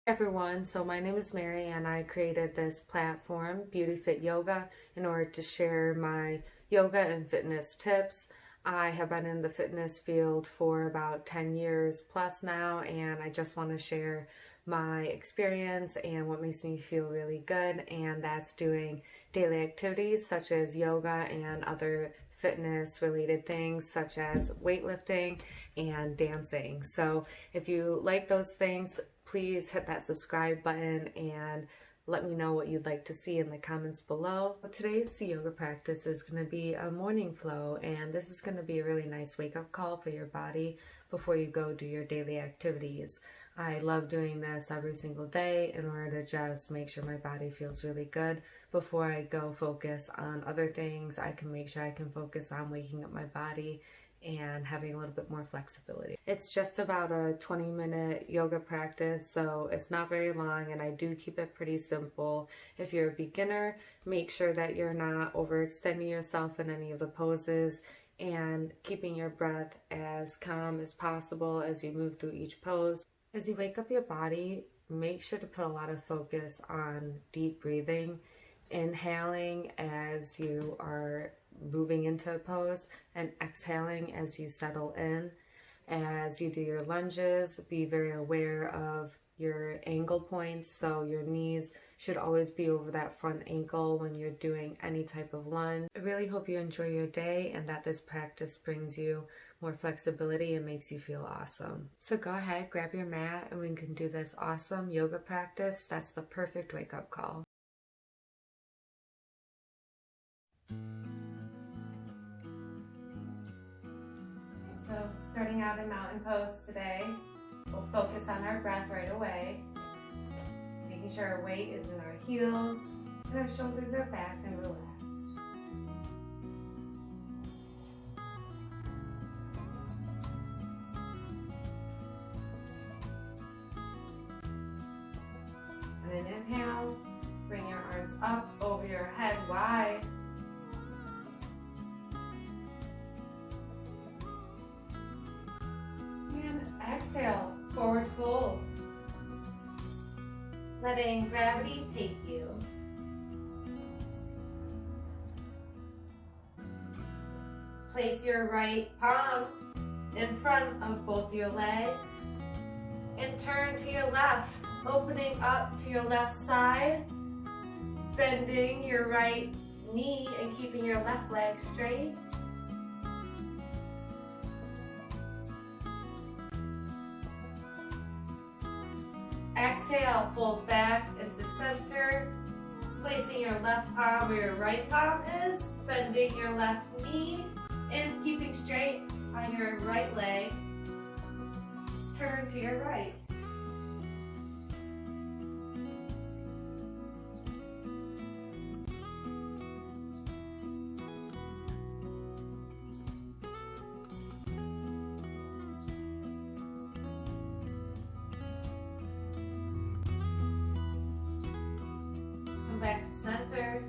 Everyone, so my name is Mary and I created this platform, Beauty Fit Yoga, in order to share my yoga and fitness tips. I have been in the fitness field for about 10 years plus now, and I just want to share my experience and what makes me feel really good, and that's doing daily activities such as yoga and other fitness related things such as weightlifting and dancing. So if you like those things, please hit that subscribe button and let me know what you'd like to see in the comments below. Today's yoga practice is going to be a morning flow, and this is going to be a really nice wake-up call for your body before you go do your daily activities. I love doing this every single day in order to just make sure my body feels really good before I go focus on other things. I can make sure I can focus on waking up my body and having a little bit more flexibility. It's just about a 20-minute yoga practice, so it's not very long, and I do keep it pretty simple. If you're a beginner, make sure that you're not overextending yourself in any of the poses and keeping your breath as calm as possible as you move through each pose. As you wake up your body, make sure to put a lot of focus on deep breathing, inhaling as you are moving into a pose and exhaling as you settle in. As you do your lunges, be very aware of your ankle points, so your knees should always be over that front ankle when you're doing any type of lunge. I really hope you enjoy your day and that this practice brings you more flexibility and makes you feel awesome. So go ahead, grab your mat, and we can do this awesome yoga practice. That's the perfect wake-up call. So starting out in mountain pose today, we'll focus on our breath right away, making sure our weight is in our heels and our shoulders are back and relaxed. And then inhale, bring your arms up over your head wide. Exhale, forward fold. Letting gravity take you. Place your right palm in front of both your legs and turn to your left, opening up to your left side, bending your right knee and keeping your left leg straight. Exhale, fold back into center, placing your left palm where your right palm is, bending your left knee, and keeping straight on your right leg. Turn to your right. Back to center,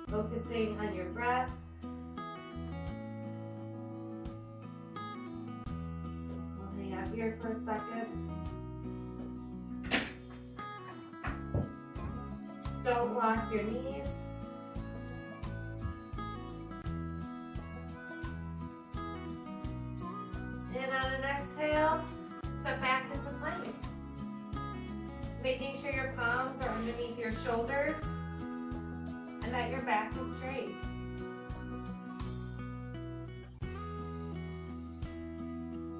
focusing on your breath. We'll hang out here for a second. Don't lock your knees. And on an exhale, step back into plank. Making sure your palms are underneath your shoulders and that your back is straight.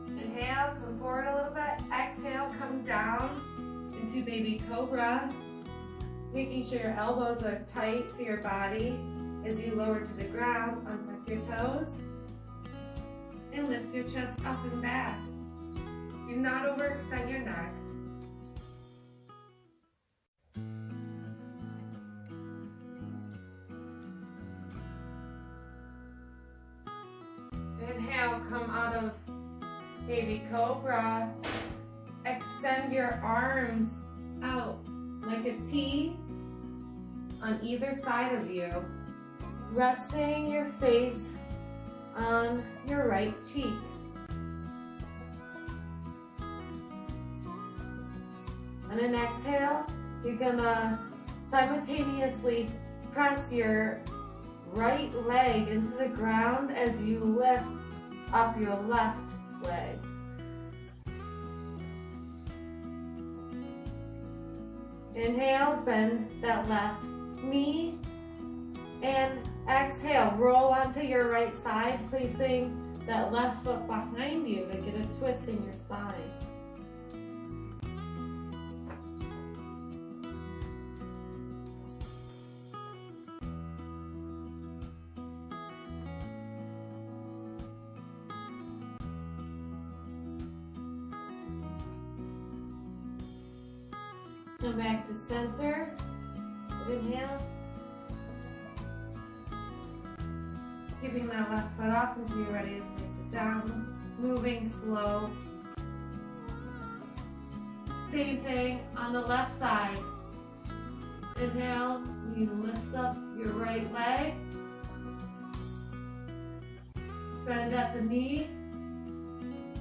Inhale, come forward a little bit. Exhale, come down into baby Cobra. Making sure your elbows are tight to your body as you lower to the ground. Untuck your toes and lift your chest up and back. Do not overextend your neck. Inhale, come out of baby Cobra. Extend your arms out like a T on either side of you, resting your face on your right cheek. On an exhale, you're gonna simultaneously press your right leg into the ground as you lift up your left leg. Inhale, bend that left knee, and exhale, roll onto your right side, placing that left foot behind you to get a twist in your spine. Come back to center. Inhale. Keeping that left foot off until you're ready to place it down. Moving slow. Same thing on the left side. Inhale, you lift up your right leg. Bend at the knee.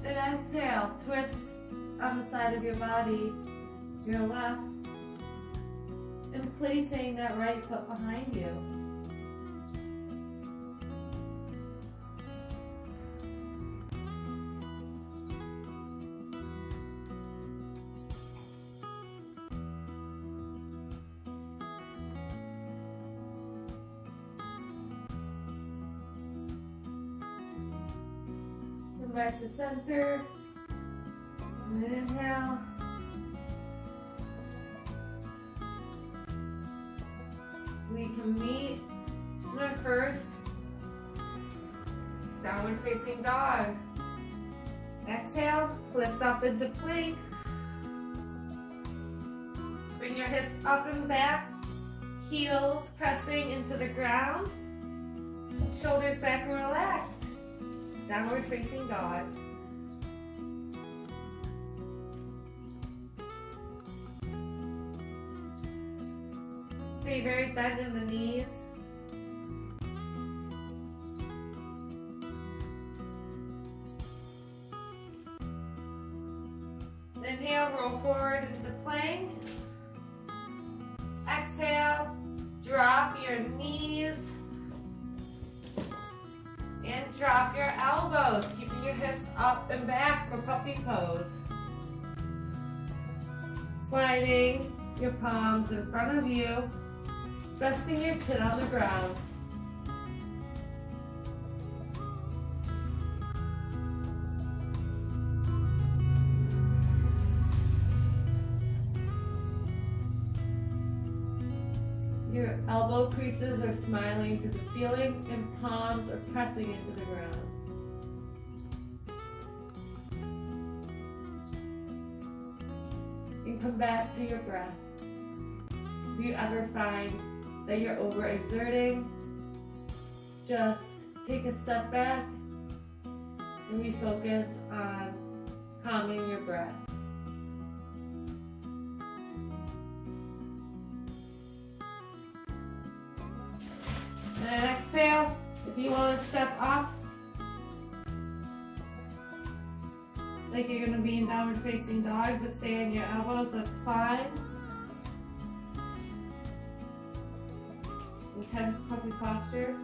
And exhale, twist on the side of your body, your left. And placing that right foot behind you. Come back to center. And inhale. We can meet in our first downward facing dog. Exhale, lift up into plank. Bring your hips up and back, heels pressing into the ground, shoulders back and relaxed. Downward facing dog. Stay very bent in the knees. Inhale, roll forward into plank. Exhale, drop your knees. And drop your elbows, keeping your hips up and back for puppy pose. Sliding your palms in front of you. Resting your chin on the ground. Your elbow creases are smiling to the ceiling and palms are pressing into the ground. And come back to your breath. If you ever find that you're overexerting, just take a step back and refocus on calming your breath. And exhale, if you want to step up, like you're going to be in downward facing dog, but stay on your elbows, that's fine. Intense puppy posture.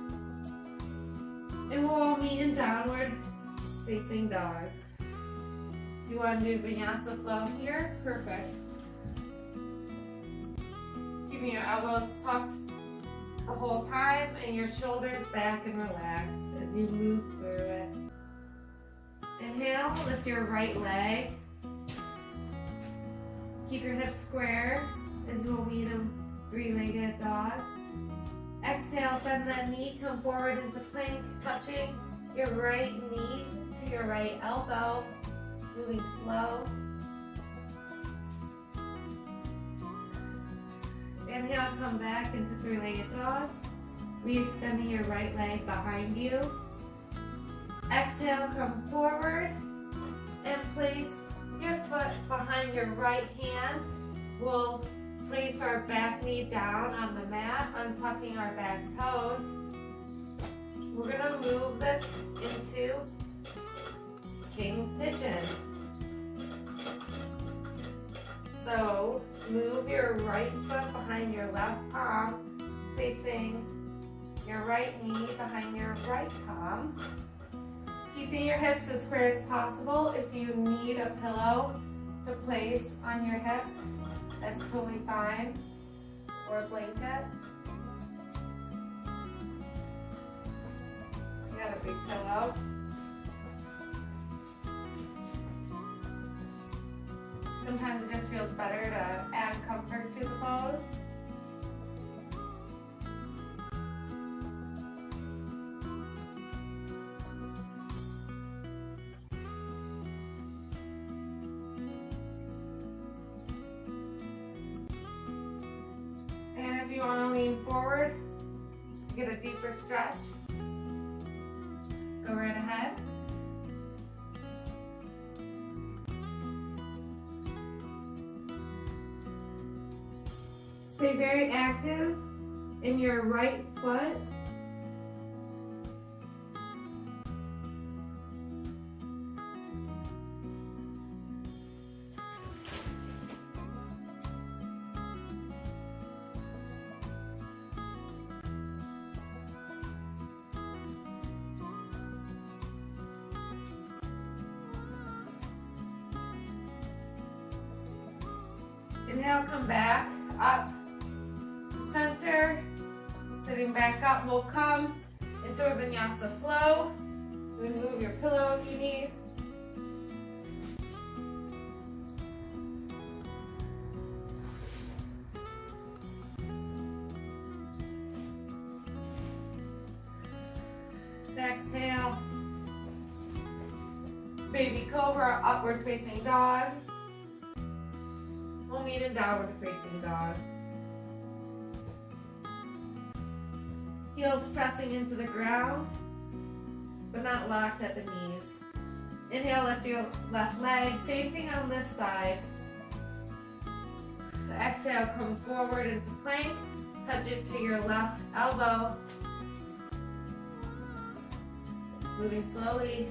And we'll all meet in downward facing dog. If you want to do vinyasa flow here, perfect. Keeping your elbows tucked the whole time and your shoulders back and relaxed as you move through it. Inhale, lift your right leg. Keep your hips square as you will meet a three-legged dog. Exhale, bend that knee, come forward into plank, touching your right knee to your right elbow, moving slow. Inhale, come back into three-legged dog, re-extending your right leg behind you. Exhale, come forward and place your foot behind your right hand. We'll place our back knee down on the mat, untucking our back toes. We're going to move this into King Pigeon. So Move your right foot behind your left palm, placing your right knee behind your right palm. Keeping your hips as square as possible. If you need a pillow to place on your hips, that's totally fine, or a blanket. You got a big pillow. Sometimes it just feels better to add comfort to the pose. And if you want to lean forward, get a deeper stretch, go right ahead. Stay very active in your right foot. Inhale, come back, up, center, sitting back up. We'll come into a vinyasa flow. Remove your pillow if you need. Exhale. Baby Cobra, upward facing dog. We'll meet in downward facing dog. Heels pressing into the ground, but not locked at the knees. Inhale, lift your left leg. Same thing on this side. Exhale, come forward into plank. Touch it to your left elbow. Moving slowly.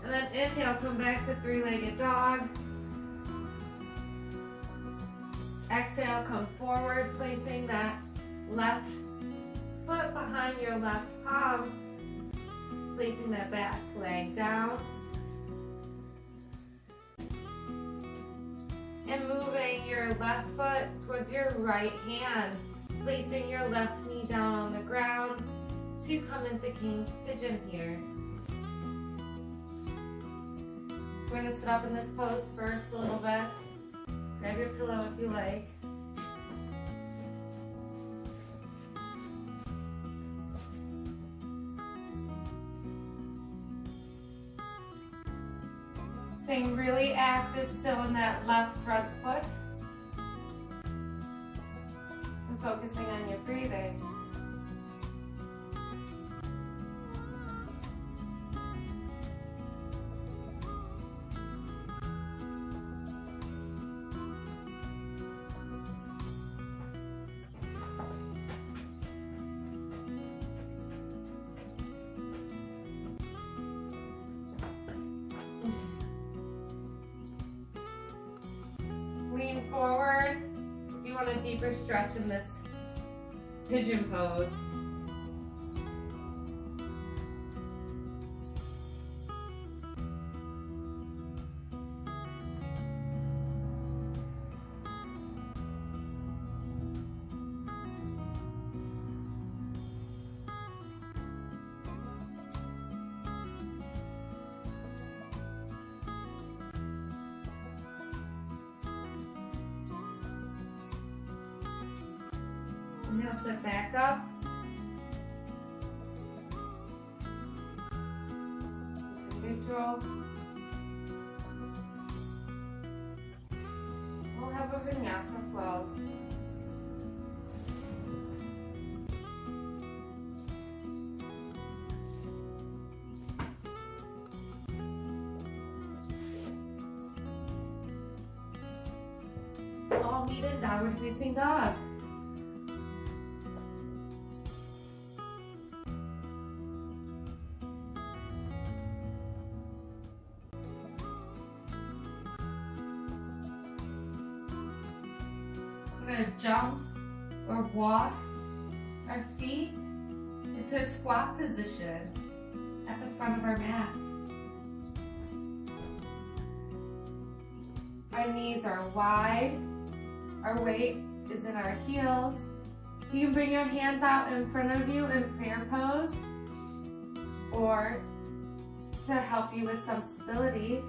And then inhale, come back to three-legged dog. Exhale, come forward, placing that left foot behind your left palm, placing that back leg down. And moving your left foot towards your right hand, placing your left knee down on the ground to come into king pigeon here. We're going to sit up in this pose first a little bit. Grab your pillow if you like. Staying really active still in that left front foot. And focusing on your breathing. Lean forward if you want a deeper stretch in this pigeon pose. And now sit back up. Neutral. We'll have a vinyasa flow. All meet in downward facing dog. going to jump or walk our feet into a squat position at the front of our mats. Our knees are wide. Our weight is in our heels. You can bring your hands out in front of you in prayer pose, or to help you with some stability,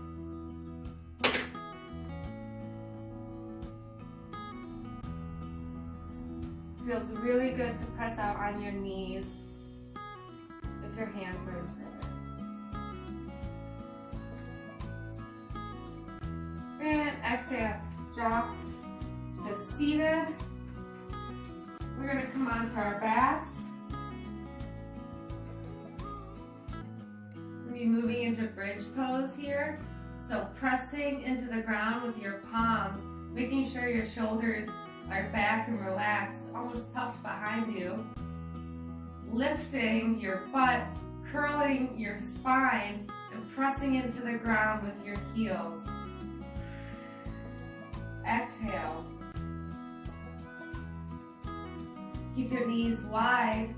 feels really good to press out on your knees if your hands are in prayer. And exhale, drop to seated. We're going to come onto our backs. We'll be moving into bridge pose here. So pressing into the ground with your palms, making sure your shoulders are back and relaxed, almost tucked behind you. Lifting your butt, curling your spine, and pressing into the ground with your heels. Exhale. Keep your knees wide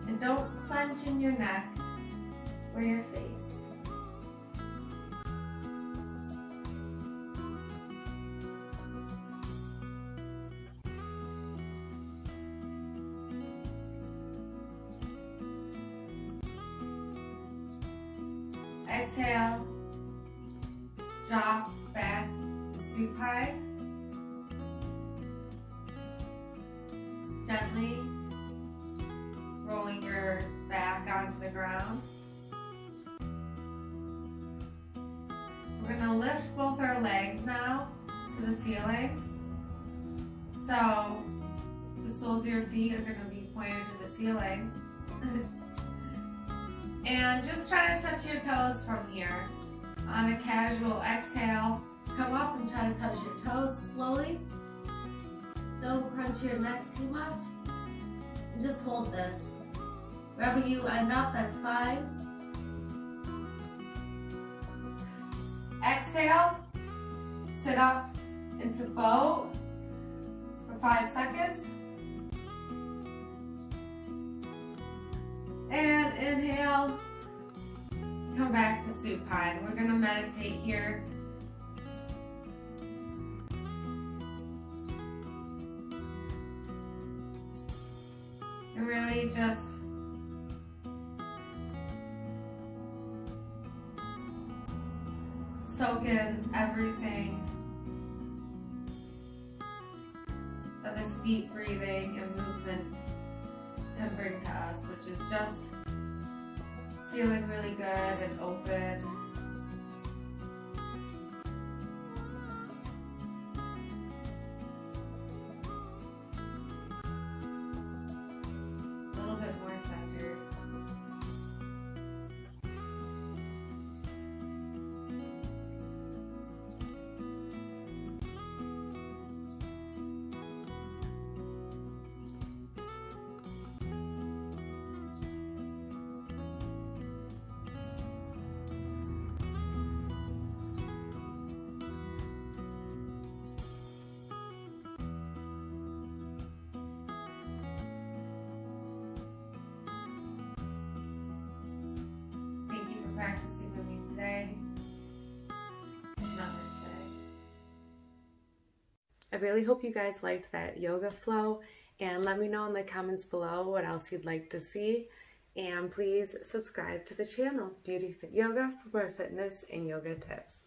and don't clench in your neck or your face. Exhale, drop back to supine. Gently rolling your back onto the ground. We're going to lift both our legs now to the ceiling. So the soles of your feet are going to be pointed to the ceiling. And just try to touch your toes from here. On a casual exhale, come up and try to touch your toes slowly. Don't crunch your neck too much. And just hold this. Wherever you end up, that's fine. Exhale, sit up into boat for 5 seconds. And inhale, come back to supine. We're going to meditate here. And really just soak in everything that this deep breathing and movement can bring to us, which is just feeling really good and open. A little bit more centered. Practicing with me today. Namaste. I really hope you guys liked that yoga flow, and let me know in the comments below what else you'd like to see. And please subscribe to the channel, Beauty Fit Yoga, for more fitness and yoga tips.